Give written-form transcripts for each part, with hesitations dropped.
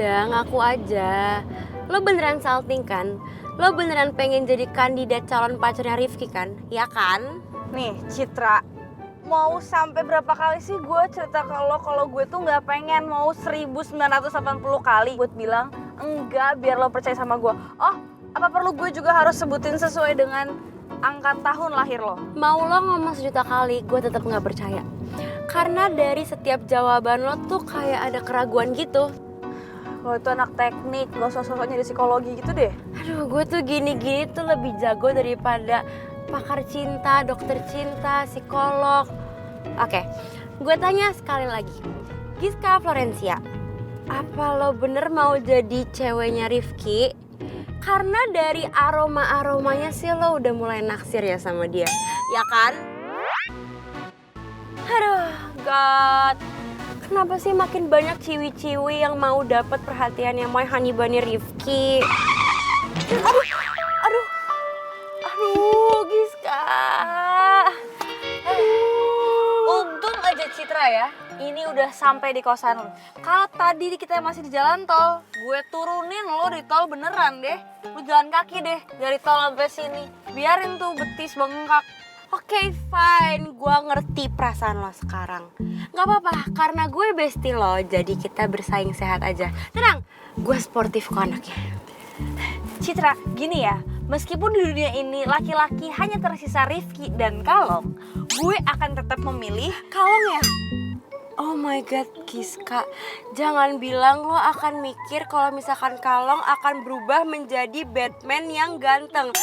udah ngaku aja. Lo beneran salting kan? Lo beneran pengen jadi kandidat calon pacarnya Rifki kan? Ya kan? Nih Citra, mau sampai berapa kali sih gue cerita ke lo kalau gue tuh nggak pengen, mau 1980 kali gue bilang enggak biar lo percaya sama gue. Oh, apa perlu gue juga harus sebutin sesuai dengan angka tahun lahir lo? Mau lo ngomong sejuta kali, gue tetap nggak percaya. Karena dari setiap jawaban lo tuh kayak ada keraguan gitu. Lo itu anak teknik, gak usah sosoknya di psikologi gitu deh. Aduh, gue tuh gini-gini tuh lebih jago daripada pakar cinta, dokter cinta, psikolog. Oke, gue tanya sekali lagi. Giska Florencia, apa lo bener mau jadi ceweknya Rifki? Karena dari aroma-aromanya sih lo udah mulai naksir ya sama dia, ya kan? Aduh, God. Kenapa sih makin banyak ciwi-ciwi yang mau dapat perhatiannya My Honey Bunny Rifki? Aduh, Giska. Untung aja Citra ya, ini udah sampai di kosan lo. Kalau tadi kita masih di jalan tol, gue turunin lo di tol beneran deh. Lo jalan kaki deh dari tol sampai sini. Biarin tuh betis bengkak. Oke, fine. Gua ngerti perasaan lo sekarang. Gak apa-apa, karena gue bestie lo, jadi kita bersaing sehat aja. Tenang, gue sportif kok anaknya. Citra, gini ya, meskipun di dunia ini laki-laki hanya tersisa Rifki dan Kalong, gue akan tetap memilih Kalong ya. Oh my God, Giska. Jangan bilang lo akan mikir kalau misalkan Kalong akan berubah menjadi Batman yang ganteng.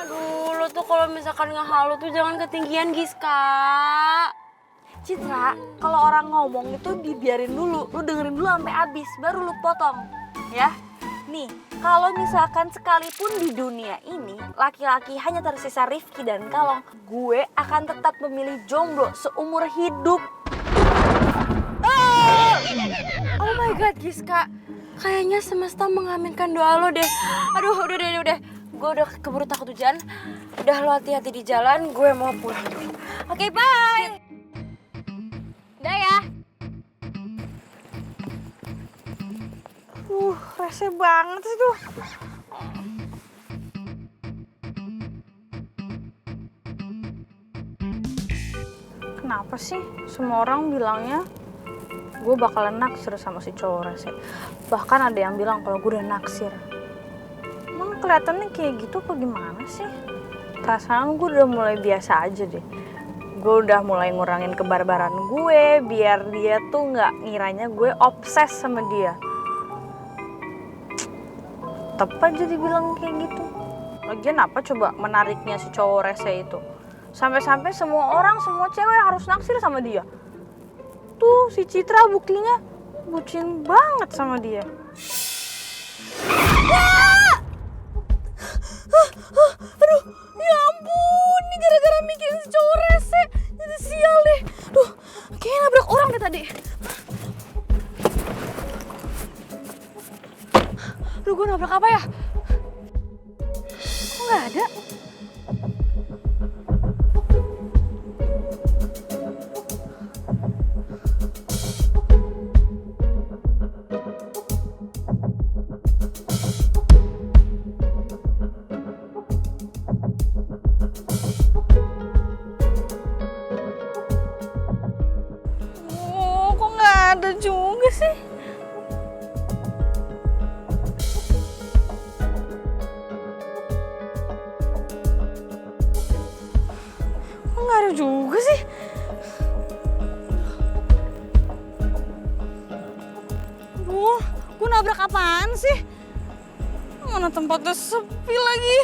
Aduh, lo tuh kalau misalkan ngehalu tuh jangan ketinggian, Giska. Citra, kalau orang ngomong itu dibiarin dulu, lu dengerin dulu sampai habis, baru lu potong, ya. Nih, kalau misalkan sekalipun di dunia ini laki-laki hanya tersisa Rifki dan Kalong, gue akan tetap memilih jomblo seumur hidup. Oh my God, Giska. Kayaknya semesta mengaminkan doa lo deh. Aduh, udah. Gue udah keburu takut hujan. Udah, lo hati-hati di jalan, gue mau pulang dulu. Oke, bye. Udah ya. Rese banget sih tuh. Kenapa sih semua orang bilangnya gue bakalan naksir sama si cowok rese? Bahkan ada yang bilang kalau gue udah naksir. Emang kelihatannya kayak gitu apa gimana sih? Perasaan gue udah mulai biasa aja deh. Gue udah mulai ngurangin kebarbaran gue biar dia tuh nggak ngiranya gue obses sama dia. Tepat jadi bilang kayak gitu. Lagian apa coba menariknya si cowok rese itu? Sampai-sampai semua orang, semua cewek harus naksir sama dia. Tuh si Citra buktinya bucin banget sama dia. Aduh, ya ampun, ini gara-gara mikirin si cowok rese. Jadi sial deh. Duh, kayaknya nabrak orang deh tadi. Aduh, gue nabrak apa ya? Kok gak ada? Kok gak ada juga sih? Nggak ada juga sih. Aduh, gue nabrak apaan sih? Mana tempatnya sepi lagi.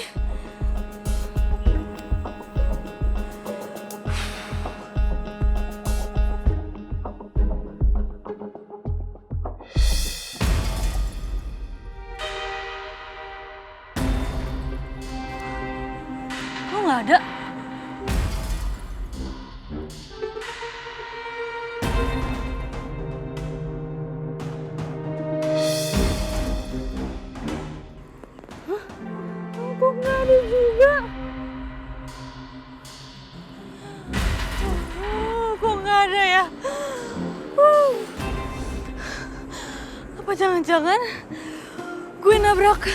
Kok nggak ada? Kok nggak ada juga? Kok nggak ada ya? Apa jangan-jangan gue nabrak?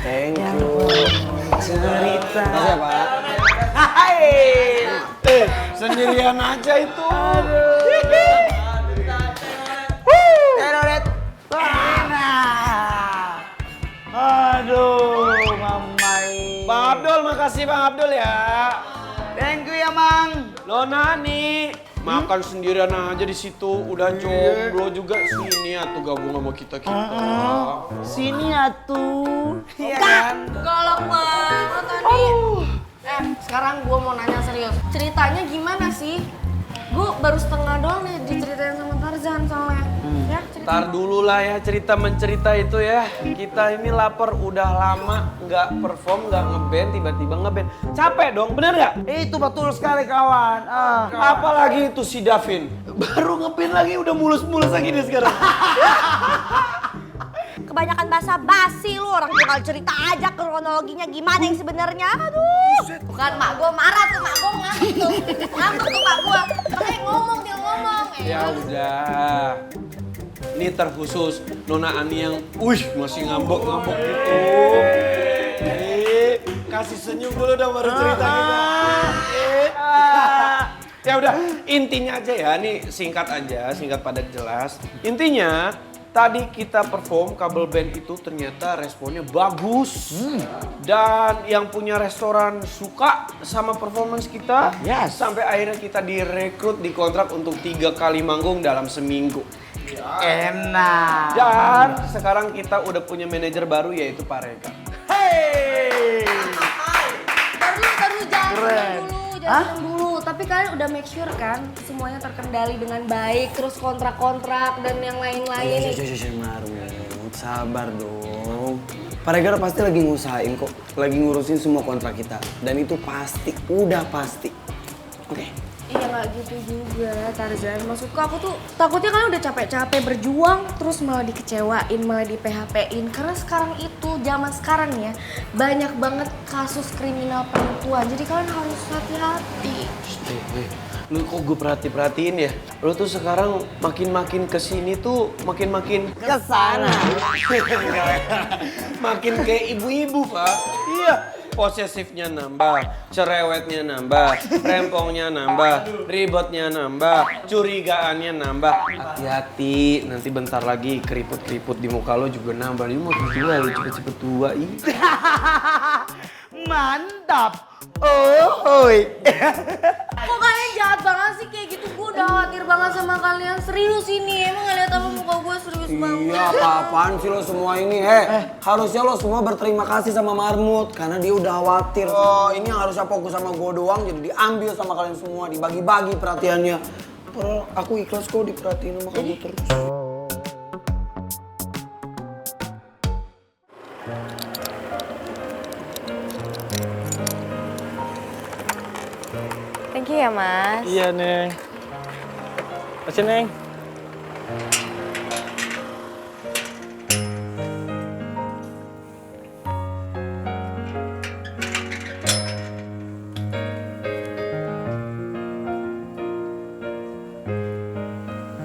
Thank you. Cerita. Makasih ya, Pak. Hai. Sendirian aja itu. Teroret. Aduh, Mamai. Bang Abdul, makasih Bang Abdul ya. Thank you ya, Mang. Nona nih, makan sendirian aja di situ. Udah jomblo juga sini atuh gabung sama kita-kita. Sini atuh. Iya kan? Galak banget tadi. Sekarang gue mau nanya serius. Ceritanya gimana sih? Gue baru setengah doang nih diceritain sama Tarzan soalnya. Ya, cerita. Ntar dulu lah ya cerita mencerita itu ya. Kita ini lapar udah lama nggak perform, nggak ngeband, tiba-tiba ngeband. Capek dong, bener nggak? Itu betul sekali kawan. Apalagi itu si Davin. Baru ngeband lagi udah mulus-mulus lagi dia sekarang. Kebanyakan bahasa basi lu, orang tinggal cerita aja kronologinya gimana yang sebenarnya. Aduh. Bukan mak gue marah tuh, mak gue ngamuk tuh. Ngamuk tuh mak gue. Makanya ngomong, dia ngomong. Ya udah. Ini terkhusus Nona Ani yang masih ngambek-ngambek gitu. Kasih senyum dulu dong baru cerita kita. Ya udah, intinya aja ya, nih singkat aja, singkat padat jelas. Intinya, tadi kita perform Kabel Band itu ternyata responnya bagus. Dan yang punya restoran suka sama performance kita. Yes. Sampai akhirnya kita direkrut, dikontrak untuk 3 kali manggung dalam seminggu. Enak. Dan sekarang kita udah punya manajer baru yaitu Pak Reka. Hey. Baru jangan Keren. jangan dulu. Tapi kalian udah make sure kan semuanya terkendali dengan baik, terus kontrak-kontrak dan yang lain-lain. Marmut, sabar dong. Pak Regar pasti lagi ngusahain kok, lagi ngurusin semua kontrak kita. Dan itu pasti, udah pasti. Oke. Iya nggak gitu juga Tarzan. Maksudku aku tuh takutnya kalian udah capek-capek berjuang terus malah dikecewain, malah di PHP-in. Karena sekarang itu zaman sekarang ya banyak banget kasus kriminal penipuan. Jadi kalian harus hati-hati. Lu kok gue perhatiin ya? Lu tuh sekarang makin kesini tuh makin Kesana. makin kayak ibu-ibu, Pak. Iya. Posesifnya nambah, cerewetnya nambah, rempongnya nambah, ribetnya nambah, curigaannya nambah. Hati-hati, nanti bentar lagi keriput-keriput di muka lo juga nambah. Lu mau tua, lu cepet-cepet tua. Ih. Mantap. Oh, Kok kalian jahat banget sih kayak gitu? Gue udah khawatir banget sama kalian. Serius ini, emang ngeliat apa muka gue serius banget. Iya, apa-apaan sih lo semua ini? Harusnya lo semua berterima kasih sama Marmut karena dia udah khawatir. Oh, ini yang harusnya fokus sama gue doang jadi diambil sama kalian semua, dibagi-bagi perhatiannya. Padahal aku ikhlas kok diperhatiin sama kamu terus. Thank you ya, Mas. Iya, Neng. Masih, Neng.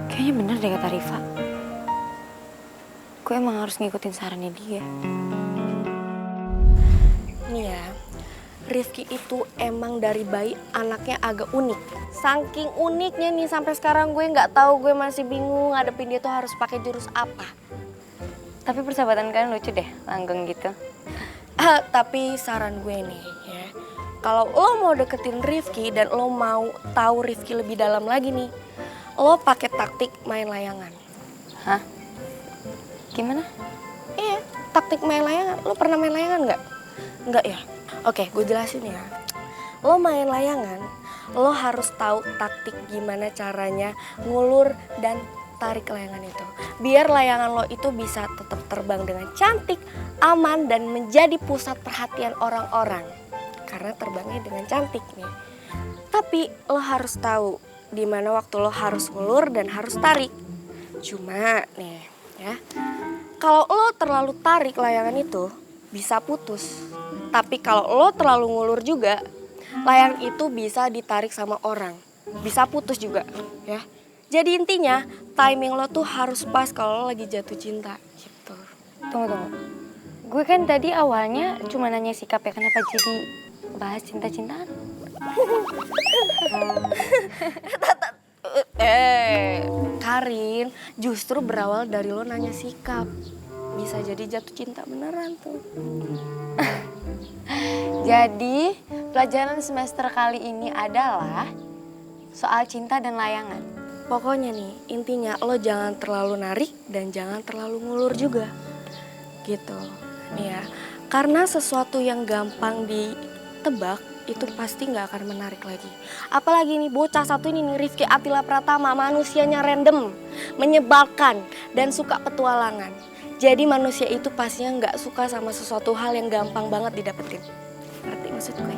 Kayaknya bener deh kata Riva. Gue emang harus ngikutin sarannya dia. Nih ya, Rifki itu emang dari bayi anaknya agak unik. Saking uniknya nih sampai sekarang gue nggak tahu, gue masih bingung ngadepin dia tuh harus pakai jurus apa. Tapi persahabatan kalian lucu deh, langgeng gitu. Tapi saran gue nih ya, kalau lo mau deketin Rifki dan lo mau tahu Rifki lebih dalam lagi nih, lo pakai taktik main layangan. Hah? Gimana? Iya, taktik main layangan. Lo pernah main layangan nggak? Nggak ya? Oke, gue jelasin ya. Lo main layangan, lo harus tahu taktik gimana caranya ngulur dan tarik layangan itu. Biar layangan lo itu bisa tetap terbang dengan cantik, aman, dan menjadi pusat perhatian orang-orang. Karena terbangnya dengan cantik nih. Tapi lo harus tahu di mana waktu lo harus ngulur dan harus tarik. Cuma nih ya, kalau lo terlalu tarik layangan itu bisa putus. Tapi kalau lo terlalu ngulur juga, layang itu bisa ditarik sama orang. Bisa putus juga ya. Jadi intinya timing lo tuh harus pas kalau lo lagi jatuh cinta gitu. Tunggu. Gue kan tadi awalnya cuma nanya sikap ya, kenapa jadi bahas cinta-cintaan? Karin, justru berawal dari lo nanya sikap. Bisa jadi jatuh cinta beneran tuh. Jadi pelajaran semester kali ini adalah soal cinta dan layangan. Pokoknya nih, intinya lo jangan terlalu narik dan jangan terlalu ngulur juga. Gitu. Nih ya, karena sesuatu yang gampang ditebak itu pasti nggak akan menarik lagi. Apalagi nih bocah satu ini nih, Rifki Atila Pratama, manusianya random, menyebalkan dan suka petualangan. Jadi manusia itu pastinya nggak suka sama sesuatu hal yang gampang banget didapetin. Ngerti maksud gue?